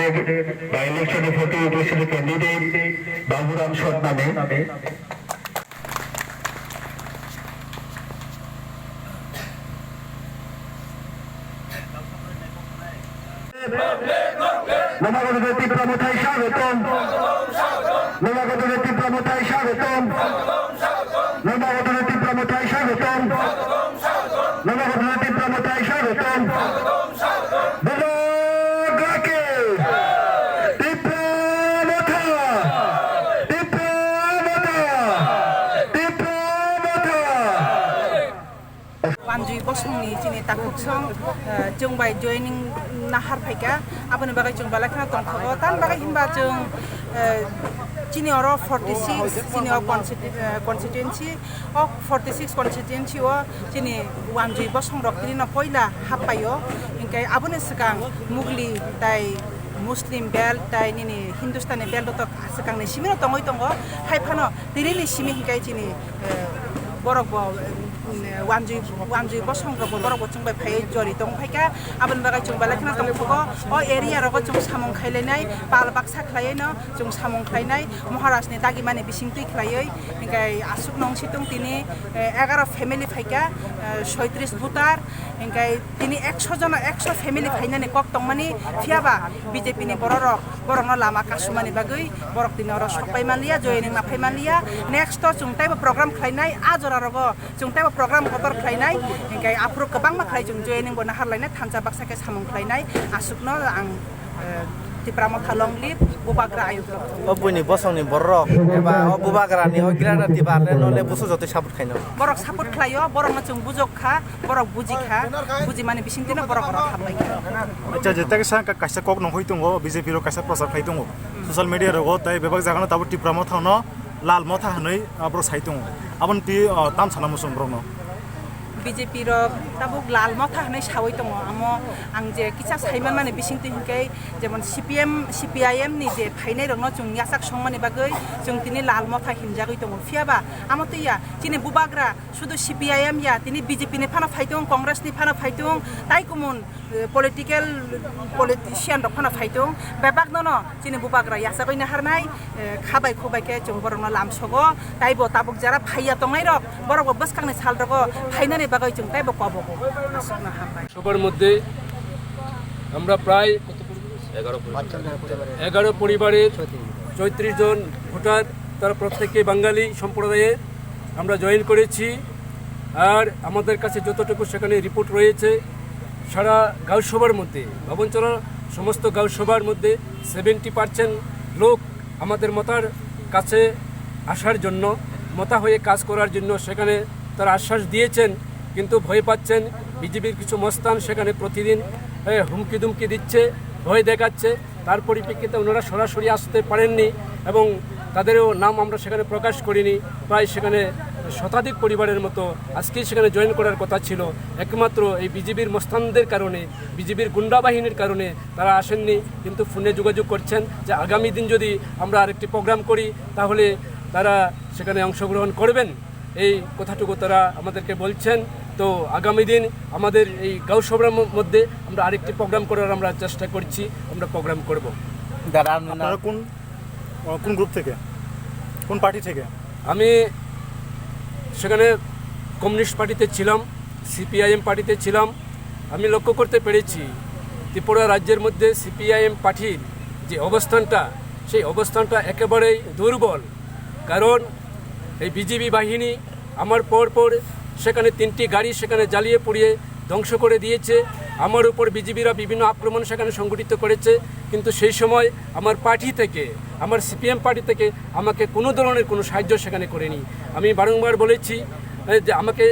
আসনের বা ইলেকশনে ভোটে উপস্থিত ক্যান্ডিডেট বাবুরাম সৎ নামে নবাগত তীব্র মথায় স্বাগতম, নবাগত তীব্র মথায় স্বাগতম, নবাগত তীব্র মথায় স্বাগতম, নবাগত তীব্র মথায় স্বাগতম। Wanjui bosongni chini takuksong jongbai joining nahar phaika aboni bagai jong balakna tongthago tan bagai himba jong chini oro 46 chini o constituency o 46 constituency o chini wanjui bosong roktini no poila hapayo ingkai aboni sikang mugli tai Muslim belt tai nini Hindustani belt to sikang ni simino tongoi tongo haifano dirili simi hingkai chini borok wanjui bosong ro borok chungbai phai jori tong phaika abon bagai chung balakna tong phogo o area ro chung samong khailai pal baksa khlai no chung samong khlainai Maharashtra ni dagi mane bisingtui khlai ingai asuk nong situng tini 11 family phaika 36 voter ingai tini 100 jon 100 family phainani kok tongmani phiaba BJP ni borok no lama kasumani bagai borok tini ro sokpai manlia joining ma phai manlia next to chung taibo program khlainai ajora rogo chung taibo program kotor khlainai ingkai apro kabang ma khlai chung joining bona harlainai thansa baksa ke samong khlainai asukno ang tipramo thalong lip bubagra ayuk obuni bosongni borok eba bubagra ni hograna tibarle nole busu jote saput khaino borok saput khlayo borok na chung bujok kha borok buji kha buji mane bisingtino borok ro khabai acha jeta ke sa kaisa kok nong hoitongo BJP ro kaisa prosar khaitongo social media ro tai bebak jagana tabu tipramo thano lal motha hanoi abro saitongo abon ti tam sana musum brono BJP ro tabuk lal motha hanai sawai tongo amo ang je kicha saiman mane bisingti hingkai jemon CPIM ni je phainai rongno chung yasak songmani bagai chung tini lal motha himjagoi tongo phiaba amo tuya tini bubagra sudu CPIM ya tini BJP ni phana phaitong Congress ni phana phaitong tai kumun politician rok phana phaitong bebak no tini bubagra yasagoi na harnai khabai khobai ke chung borno lamsogo taibo tabuk jara phaiya tongai rok borok baskang ni sal rok phainani সবার মধ্যে আমরা প্রায় 11 পরিবারের 34 জন voter তারা প্রত্যেকে বাঙালি সম্প্রদায়ে আমরা join করেছি আর আমাদের কাছে যতটুকু সেখানে রিপোর্ট রয়েছে সারা গাঁওসভার মধ্যে ভবনচর সমস্ত গাঁওসভার মধ্যে 70% লোক আমাদের মতার কাছে আসার জন্য মতা হয়ে কাজ করার জন্য সেখানে তারা আশ্বাস দিয়েছেন কিন্তু ভয় পাচ্ছেন বিজেপির কিছু মস্তান সেখানে প্রতিদিন হুমকি দুমকি দিচ্ছে ভয় দেখাচ্ছে তার পরিপ্রেক্ষিতে ওনারা সরাসরি আসতে পারেননি এবং তাদেরও নাম আমরা সেখানে প্রকাশ করিনি প্রায় সেখানে শতাধিক পরিবারের মতো আজকেই সেখানে জয়েন করার কথা ছিল একমাত্র এই বিজেপির মস্তানদের কারণে বিজেপির গুন্ডা বাহিনীর কারণে তারা আসেননি কিন্তু ফোনে যোগাযোগ করছেন যে আগামী দিন যদি আমরা আরেকটি প্রোগ্রাম করি তাহলে তারা সেখানে অংশগ্রহণ করবেন এই কথাটুকু তারা আমাদেরকে বলছেন তো আগামী দিন আমাদের এই গাঁওসভার মধ্যে আমরা আরেকটি প্রোগ্রাম করার আমরা চেষ্টা করছি আমরা প্রোগ্রাম করব আপনারা কোন গ্রুপ থেকে কোন পার্টি থেকে আমি সেখানে কমিউনিস্ট পার্টিতে ছিলাম CPIM পার্টিতে ছিলাম আমি লক্ষ্য করতে পেরেছি ত্রিপুরা রাজ্যের মধ্যে CPIM পার্টির যে অবস্থানটা সেই অবস্থানটা একেবারেই দুর্বল কারণ এই বিজেপি বাহিনী আমার পর সেখানে 3টি গাড়ি সেখানে জ্বালিয়ে পুড়িয়ে ধ্বংস করে দিয়েছে আমার উপর বিজেপিরা বিভিন্ন আক্রমণ সেখানে সংগঠিত করেছে কিন্তু সেই সময় আমার পার্টি থেকে আমার CPM পার্টি থেকে আমাকে কোনো ধরনের কোনো সাহায্য সেখানে করেনি আমি বারংবার বলেছি যে আমাকে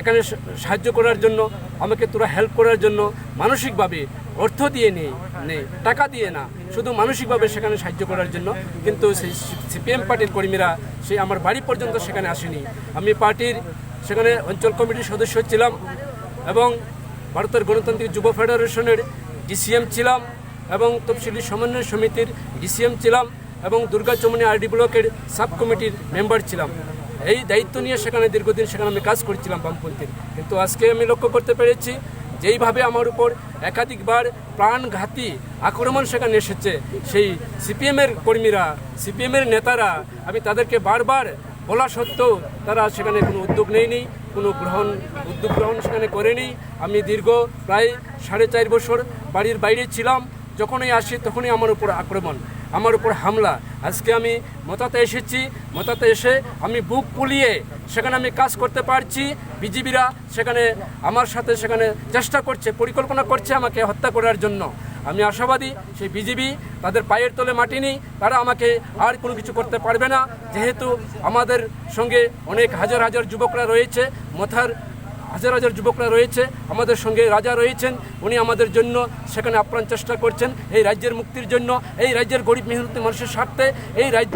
এখানে সাহায্য করার জন্য আমাকে তোরা হেল্প করার জন্য মানসিকভাবে অর্থ দিয়ে নেই টাকা দিয়ে না শুধু মানসিকভাবে সেখানে সাহায্য করার জন্য কিন্তু সেই CPM পার্টির কর্মীরা সেই আমার বাড়ি পর্যন্ত সেখানে আসেনি আমি পার্টির সেখানে অঞ্চল কমিটির সদস্য ছিলাম এবং ভারতের গণতান্ত্রিক যুব ফেডারেশনের DCM ছিলাম এবং তফসিলি সমন্বয় সমিতির DCM ছিলাম এবং দুর্গাচমনি RD ব্লকের সাব কমিটির মেম্বার ছিলাম এই দায়িত্ব নিয়ে সেখানে দীর্ঘদিন সেখানে আমি কাজ করছিলাম বামপন্থীর কিন্তু আজকে আমি লক্ষ্য করতে পেরেছি যেইভাবে আমার উপর একাধিকবার প্রাণঘাতী আক্রমণ সেখানে এসেছে, সেই সিপিএমের কর্মীরা, সিপিএমের নেতারা, আমি তাদেরকে বারবার বলা সত্ত্বেও তারা সেখানে কোনো উদ্যোগ নেয়নি, কোনো উদ্যোগ গ্রহণ সেখানে করেনি। আমি দীর্ঘ প্রায় 4.5 বছর বাড়ির বাইরে ছিলাম, যখনই আসি তখনই আমার উপর আক্রমণ, আমার উপর হামলা। আজকে আমি মতাতে এসেছি, মতাতে এসে আমি বুক ফুলিয়ে সেখানে আমি কাজ করতে পারছি। বিজিবিরা সেখানে আমার সাথে সেখানে চেষ্টা করছে, পরিকল্পনা করছে আমাকে হত্যা করার জন্য। আমি আশাবাদী সেই বিজিবি তাদের পায়ের তলে মাটি নেই, তারা আমাকে আর কোনো কিছু করতে পারবে না। যেহেতু আমাদের সঙ্গে অনেক হাজার হাজার যুবকরা রয়েছে, মথার হাজার হাজার যুবকরা রয়েছে, আমাদের সঙ্গে রাজা রয়েছেন, উনি আমাদের জন্য সেখানে আপ্রাণ চেষ্টা করছেন এই রাজ্যের মুক্তির জন্য, এই রাজ্যের গরিব মেহনতি মানুষের স্বার্থে, এই রাজ্য